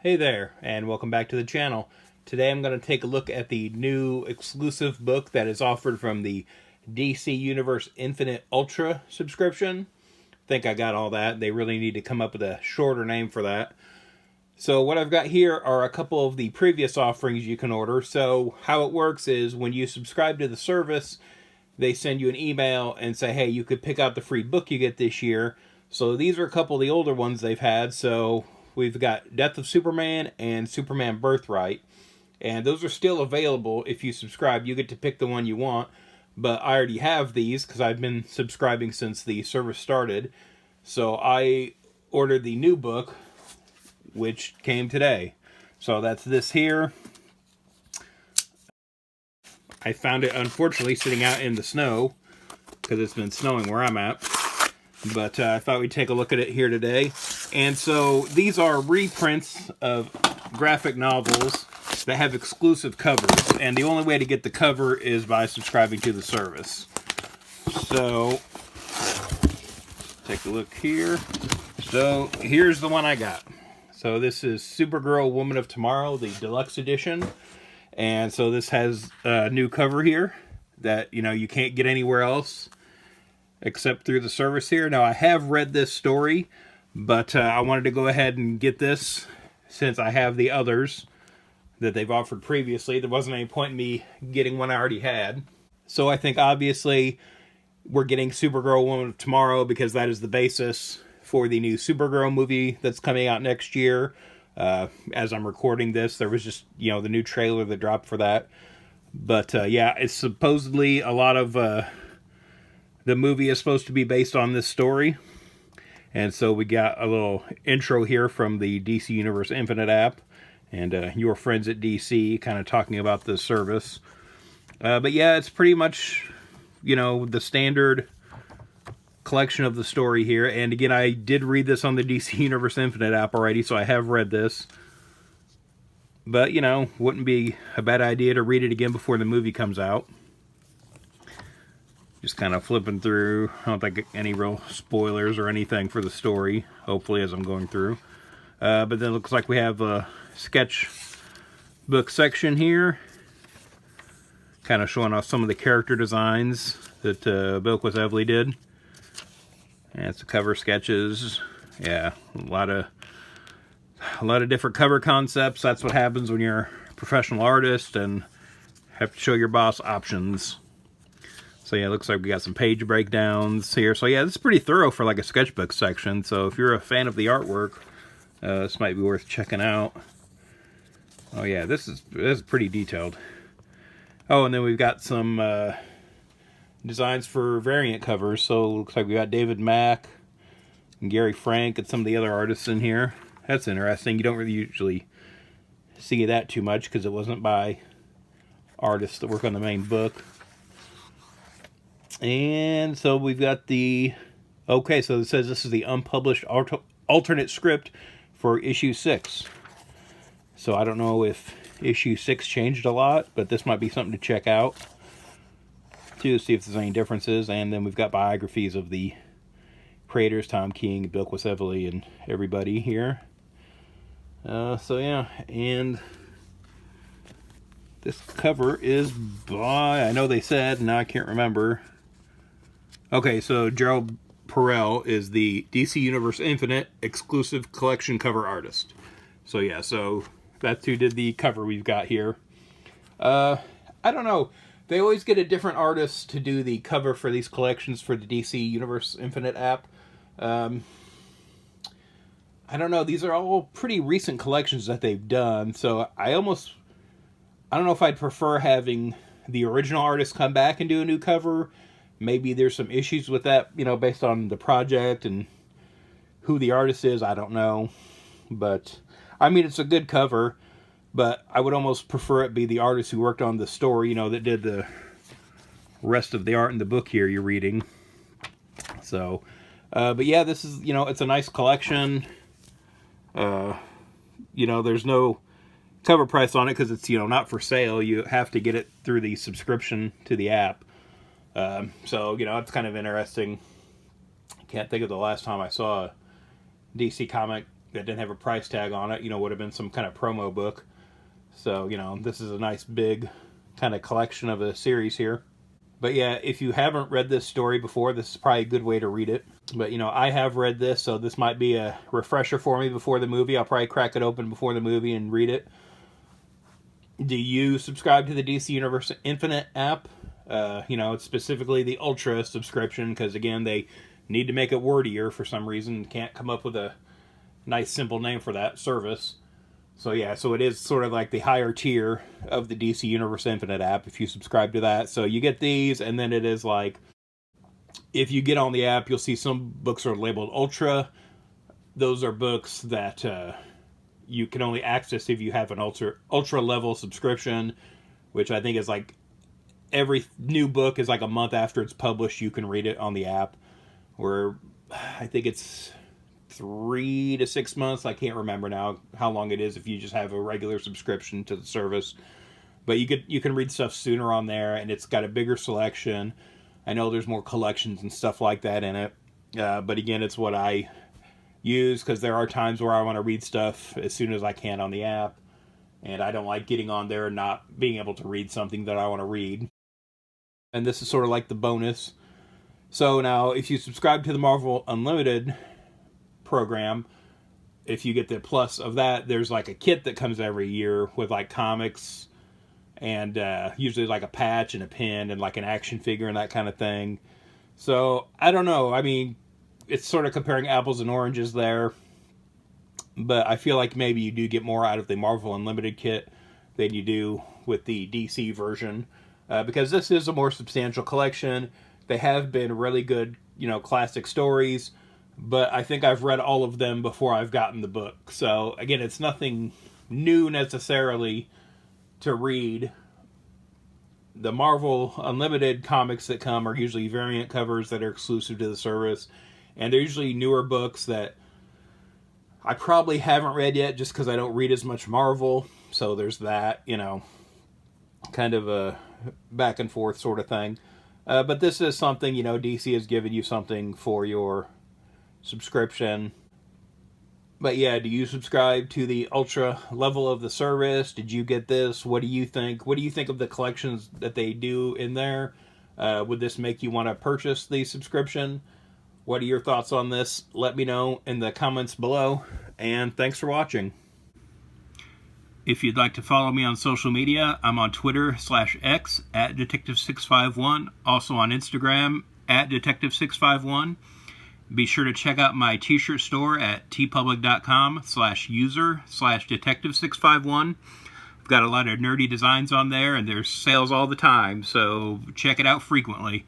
Hey there, and welcome back to the channel. Today I'm going to take a look at the new exclusive book that is offered from the DC Universe Infinite Ultra subscription. I think I got all that. They really need to come up with a shorter name for that. So what I've got here are a couple of the previous offerings you can order. So how it works is when you subscribe to the service, they send you an email and say, hey, you could pick out the free book you get this year. So these are a couple of the older ones they've had. So we've got Death of Superman and Superman Birthright. And those are still available if you subscribe. You get to pick the one you want. But I already have these because I've been subscribing since the service started. So I ordered the new book, which came today. So that's this here. I found it, unfortunately, sitting out in the snow because it's been snowing where I'm at. But I thought we'd take a look at it here today. And so these are reprints of graphic novels that have exclusive covers. And the only way to get the cover is by subscribing to the service. So, take a look here. So, here's the one I got. So this is Supergirl Woman of Tomorrow, the deluxe edition. And so this has a new cover here that, you can't get anywhere else except through the service here. Now, I have read this story, but I wanted to go ahead and get this since I have the others that they've offered previously. There wasn't any point in me getting one I already had. So I think, obviously, we're getting Supergirl Woman of Tomorrow because that is the basis for the new Supergirl movie that's coming out next year. As I'm recording this, there was just, the new trailer that dropped for that. But, yeah, it's supposedly a lot of... the movie is supposed to be based on this story. And so we got a little intro here from the DC Universe Infinite app. And your friends at DC kind of talking about the service. But yeah, it's pretty much, the standard collection of the story here. And again, I did read this on the DC Universe Infinite app already, so I have read this. But, wouldn't be a bad idea to read it again before the movie comes out. Just kind of flipping through. I don't think any real spoilers or anything for the story, hopefully, as I'm going through. But then it looks like we have a sketch book section here. Kind of showing off some of the character designs that Bilquis Evely did. And it's the cover sketches. Yeah, a lot of different cover concepts. That's what happens when you're a professional artist and have to show your boss options. So yeah, it looks like we got some page breakdowns here. So yeah, this is pretty thorough for like a sketchbook section. So if you're a fan of the artwork, this might be worth checking out. Oh yeah, this is pretty detailed. Oh, and then we've got some designs for variant covers. So it looks like we got David Mack and Gary Frank and some of the other artists in here. That's interesting. You don't really usually see that too much because it wasn't by artists that work on the main book. And so we've got the... Okay, so it says this is the unpublished alternate script for issue 6. So I don't know if issue 6 changed a lot, but this might be something to check out to see if there's any differences. And then we've got biographies of the creators, Tom King, Bilquis Evely, and everybody here. So yeah, and this cover is by... I know they said, now I can't remember... Okay, so Gerald Perel is the DC Universe Infinite exclusive collection cover artist. So yeah, so that's who did the cover we've got here. I don't know. They always get a different artist to do the cover for these collections for the DC Universe Infinite app. I don't know. These are all pretty recent collections that they've done. So I don't know if I'd prefer having the original artist come back and do a new cover. Maybe there's some issues with that, based on the project and who the artist is. I don't know. But, I mean, it's a good cover. But I would almost prefer it be the artist who worked on the story, that did the rest of the art in the book here you're reading. So, but yeah, this is, it's a nice collection. There's no cover price on it because it's, not for sale. You have to get it through the subscription to the app. So, it's kind of interesting. I can't think of the last time I saw a DC comic that didn't have a price tag on it, would have been some kind of promo book. So, this is a nice big kind of collection of a series here. But yeah, if you haven't read this story before, this is probably a good way to read it. But, I have read this, so this might be a refresher for me before the movie. I'll probably crack it open before the movie and read it. Do you subscribe to the DC Universe Infinite app? It's specifically the Ultra subscription, because, again, they need to make it wordier for some reason. Can't come up with a nice, simple name for that service. So yeah, so it is sort of like the higher tier of the DC Universe Infinite app if you subscribe to that. So you get these, and then it is like, if you get on the app, you'll see some books are labeled Ultra. Those are books that you can only access if you have an Ultra level subscription, which I think is like every new book is like a month after it's published, you can read it on the app. Where I think it's 3 to 6 months. I can't remember now how long it is if you just have a regular subscription to the service. But you can read stuff sooner on there, and it's got a bigger selection. I know there's more collections and stuff like that in it. But again, it's what I use because there are times where I want to read stuff as soon as I can on the app. And I don't like getting on there and not being able to read something that I want to read. And this is sort of like the bonus. So now, if you subscribe to the Marvel Unlimited program, if you get the plus of that, there's like a kit that comes every year with like comics and usually like a patch and a pin and like an action figure and that kind of thing. So I don't know, I mean, it's sort of comparing apples and oranges there, but I feel like maybe you do get more out of the Marvel Unlimited kit than you do with the DC version, because this is a more substantial collection. They have been really good, classic stories, but I think I've read all of them before I've gotten the book. So, again, it's nothing new necessarily to read. The Marvel Unlimited comics that come are usually variant covers that are exclusive to the service. And they're usually newer books that I probably haven't read yet just because I don't read as much Marvel. So there's that, kind of a back and forth sort of thing. But this is something, DC has given you something for your subscription. But yeah, do you subscribe to the Ultra level of the service? Did you get this? What do you think? What do you think of the collections that they do in there? Would this make you want to purchase the subscription? What are your thoughts on this? Let me know in the comments below. And thanks for watching. If you'd like to follow me on social media, I'm on Twitter/X @Detective651. Also on Instagram @Detective651. Be sure to check out my t-shirt store at tpublic.com/user/Detective651. I've got a lot of nerdy designs on there, and there's sales all the time, so check it out frequently.